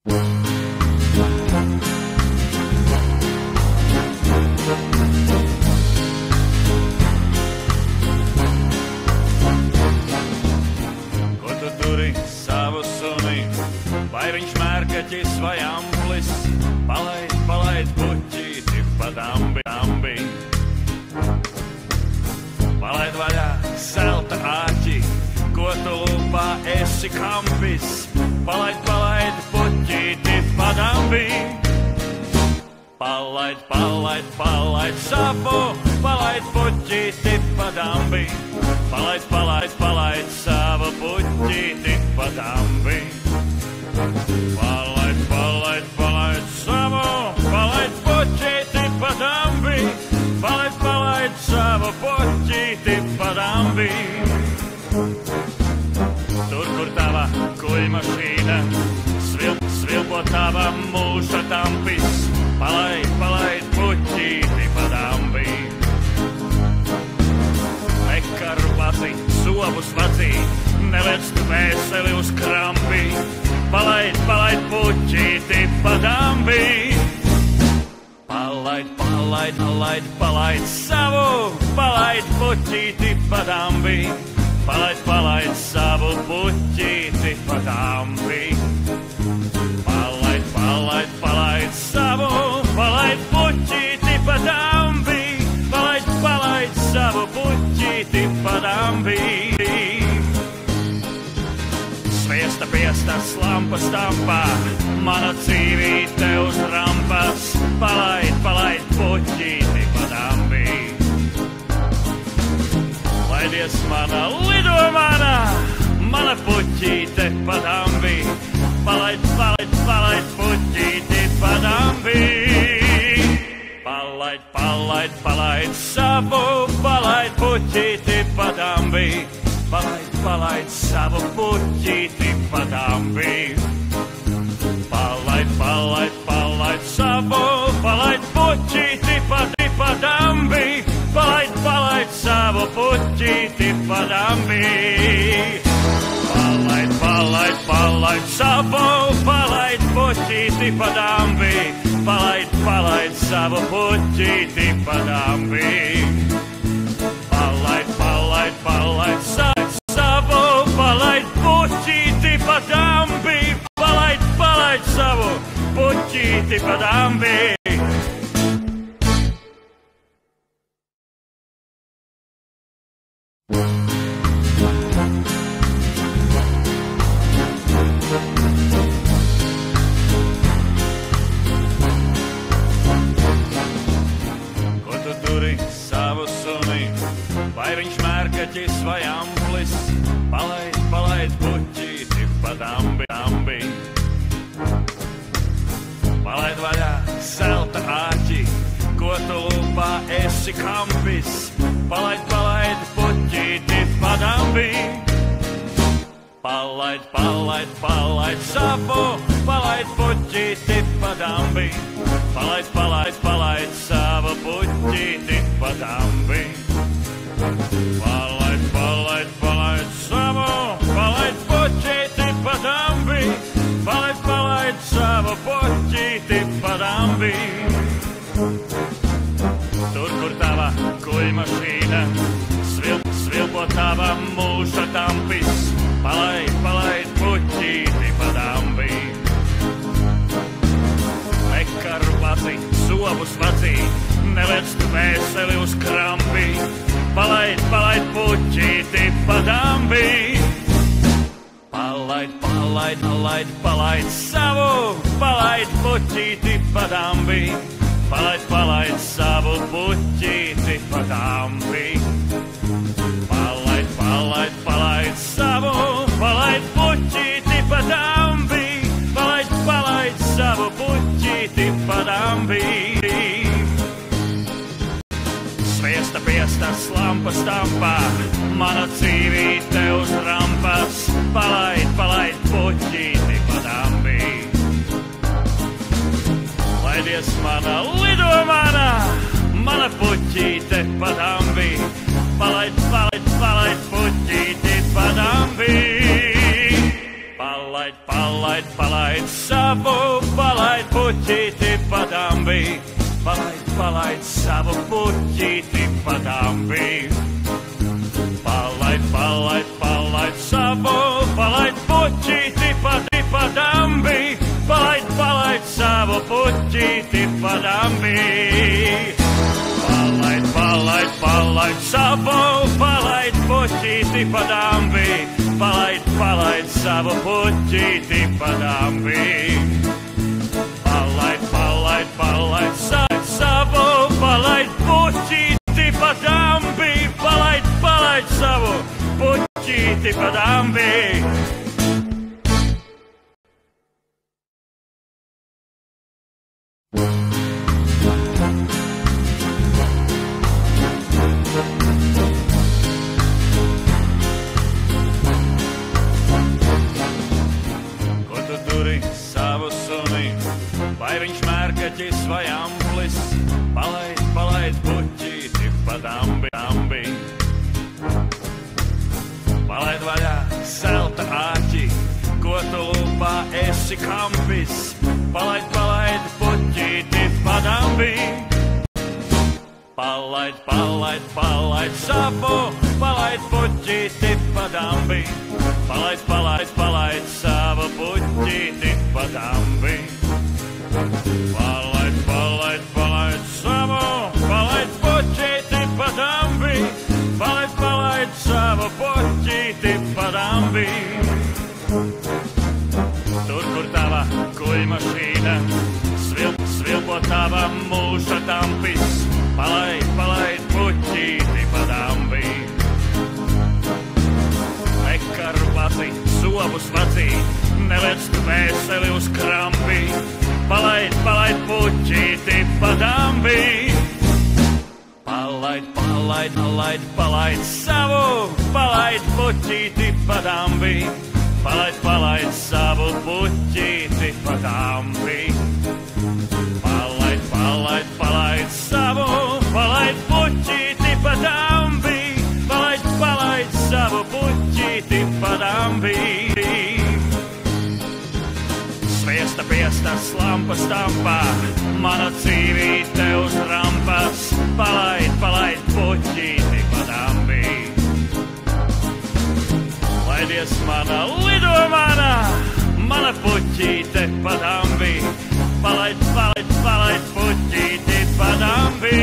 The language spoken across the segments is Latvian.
Ko tu turi savu suni, vai viņš mērkaķis vai amplis? Palaid, palaid puķīti pa dambi, dambi. Palaid vaļā zelta āķi, ko tu lūpā esi kampis. Palaid, palaid puķīti pa dambi. Palaid, palaid, palaid savu, palaid puķīti pa dambi. Palaid, palaid, palaid savu puķīti pa dambi. Palaid, palaid, palaid savu, palaid puķīti pa dambi. Palaid, palaid savu puķīti pa dambi. Tur, kur tava kuļmašīna svilpo tava mūža tampis. Palaid, palaid puķīti pa dambi. Ekaru vacī, sobus vacī, neliec tu vēseli uz krampi. Palaid, palaid puķīti pa dambi. Palaid, palaid, palaid, palaid savu, palaid puķīti pa dambi. Palaid, palaid savu puķīti pa dambi. Palaid, palaid, palaid savu, palaid puķīti pa dambi. Palaid, palaid savu puķīti pa dambi. Sviesta piesta slampa stampā, mana dzīvīte uz rampas. Palaid, palaid puķīti pa dambi. Laidies mana, lido mana, mana puķīte pa dambi. Palaid, palaid, palaid puķīti pa dambi. Palaid, palaid, palaid savu, palaid puķīti pa dambi. Palaid, palaid savu puķīti pa dambi. Palaid, palaid, palaid savu, palaid puķīti pa dambi. Palaid, palaid savu puķīti pa dambi. Palaid, palaid, palaid savu, palaid puķīti pa dambi. Palaid, palaid savu puķīti pa dambi. Palaid, palaid, palaid savu, palaid puķīti pa dambi. Palaid, palaid savu puķīti pa dambi. Vai viņš mērkaķis vai amplis? Palaid, palaid puķīti pa dambi, dambi. Palaid vaļā zelta āķi, ko tu lūpā esi kampis. Palaid, palaid puķīti pa dambi. Palaid, palaid, palaid savu, palaid puķīti pa dambi. Palaid, palaid, palaid savu puķīti pa dambi. Palaid, palaid, palaid savu, palaid puķīti pa dambi. Palaid, palaid savu puķīti pa dambi. Tur, kur tava kuļmašīna svilpo tava mūža tampis. Palaid, palaid puķīti pa dambi. Ekaru vacī, sobus vacī, neliec tu vēseli uz krampi. Palaid, palaid puķīti pa dambi. Palaid, palaid, palaid, palaid savu, palaid puķīti pa dambi. Palaid, palaid savu puķīti pa dambi. Palaid, palaid, palaid savu, palaid puķīti pa dambi. Palaid, palaid savu puķīti pa dambi. Sviesta piesta slampa stampā, mana dzīvīte uz rampas. Palaid, palaid puķīti pa dambi. Laidies mana, lido mana, mana puķīte pa dambi. Palaid, palaid, palaid puķīti pa dambi. Palaid, Palaid, palaid, palaid savu, palaid puķīti pa dambi. Palaid, palaid savu puķīti pa dambi. Palaid, palaid, palaid savu, palaid puķīti pa dambi. Palaid, palaid savu puķīti pa dambi. Palaid, palaid, palaid savu, palaid puķīti pa dambi. Palaid, palaid savu puķīti pa dambi. Palaid, palaid, palaid savu, palaid puķīti pa dambi. Palaid, palaid savu puķīti pa dambi. Vai viņš mērkaķis vai amplis, palaid, palaid puķīti pa dambi, dambi. Palaid vaļā zelta āķi, ko tu lūpā esi kampis, palaid, palaid puķīti pa dambi. Palaid, palaid, palaid savu, palaid puķīti pa dambi. Palaid, palaid, palaid savu puķīti pa dambi. Palaid, palaid, palaid savu, palaid puķīti pa dambi. Palaid, palaid savu puķīti pa dambi. Tur, kur tava kuļmašīna svilpo tava mūža tampis. Palaid, palaid puķīti pa dambi. Ekaru vazī, sobus vazī, nevec dvēseli uz krampi. Palaid, palaid puķīti pa dambi. Palaid, palaid, palaid, palaid savu, palaid puķīti pa dambi. Palaid, palaid savu puķīti pa dambi. Palaid, palaid, palaid savu, palaid puķīti pa dambi. Palaid, palaid savu puķīti pa dambi. Sviesta piestas lampas tampā, mana dzīvīte uz rampas. Palaid, palaid puķīti pa dambi. Laidies mana, lido mana, mana puķīte pa dambi. Palaid, palaid, palaid puķīti pa dambi.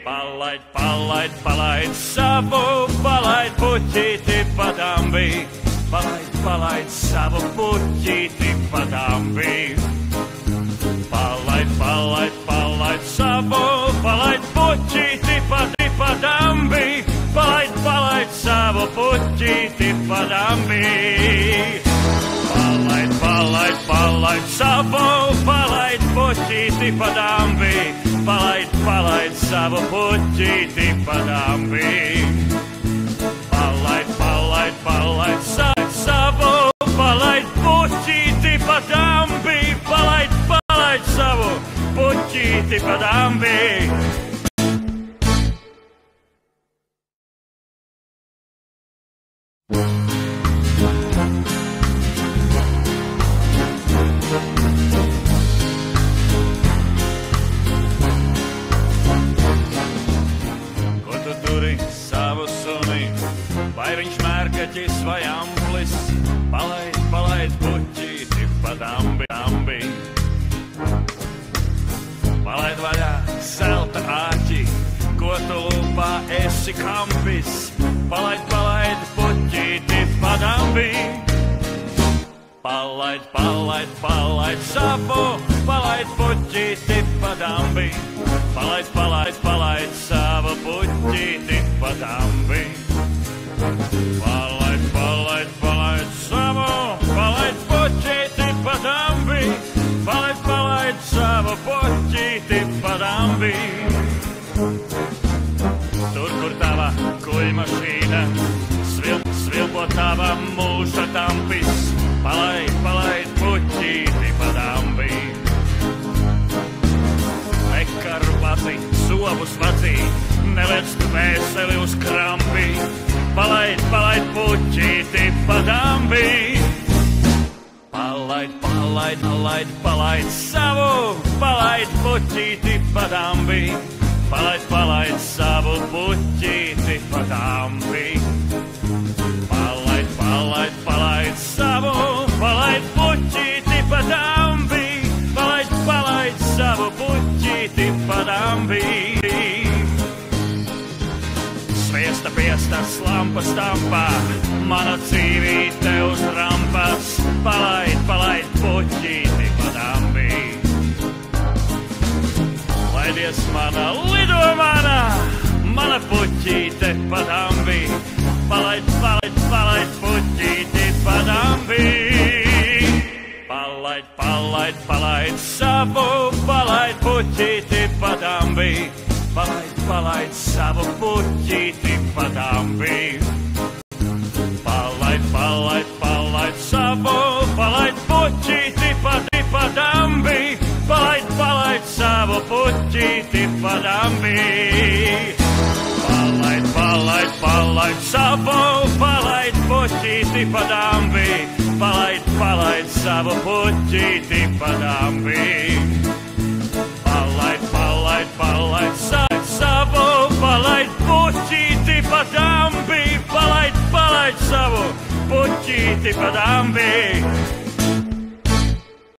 Palaid, palaid, palaid savu, palaid puķīti pa dambi. Palaid, palaid savu puķīti pa dambi. Palaid, palaid, palaid savu, palaid puķīti pa dambi. Palaid, palaid savu puķīti pa dambi. Palaid, palaid, palaid savu, palaid puķīti pa dambi. Palaid, palaid savu puķīti pa dambi. Palaid, palaid, palaid savu, palaid puķīti pa dambi. Palaid, palaid savu puķīti pa dambi. Ko tu turi savu suni? Vai viņš mērkaķis vai amplis? Palaid, palaid puķīti pa dambi, dambi. Palaid vaļā zelta āķi, ko tu lūpā esi kampis. Palaid, palaid puķīti pa dambi. Palaid, palaid, palaid savu, palaid puķīti pa dambi. Palaid, palaid, palaid savu puķīti pa dambi. Palaid, palaid, palaid savu, palaid puķīti pa dambi. Palaid, palaid savu puķīti pa dambi. Tur, kur tava kuļmašīna svilpo tava mūža tampis. Palaid, palaid puķīti pa dambi. Ekaru vazī, sobus vazī, nevec dvēseli uz krampi. Palaid, palaid puķīti pa dambi. palaid savu, palaid puķīti pa dambi. Palaid savu puķīti pa dambi. Palaid savu, palaid puķīti pa dambi. Palaid savu puķīti pa dambi. Piesta slampa stampā, mana dzīvīte uz rampas. Palaid puķīti pa dambi. Laidies mana, lido mana puķīte pa dambi. Palaid puķīti pa dambi. Palaid savu, palaid puķīti pa dambi. Palaid savu puķīti pa dambi. Palaid savu, palaid puķīti pa dambi. Palaid savu puķīti pa dambi. Palaid savu, palaid puķīti pa dambi. Palaid savu puķīti pa dambi. Palaid savu, palaid puķīti pa dambi. Palaid savu puķīti pa dambi.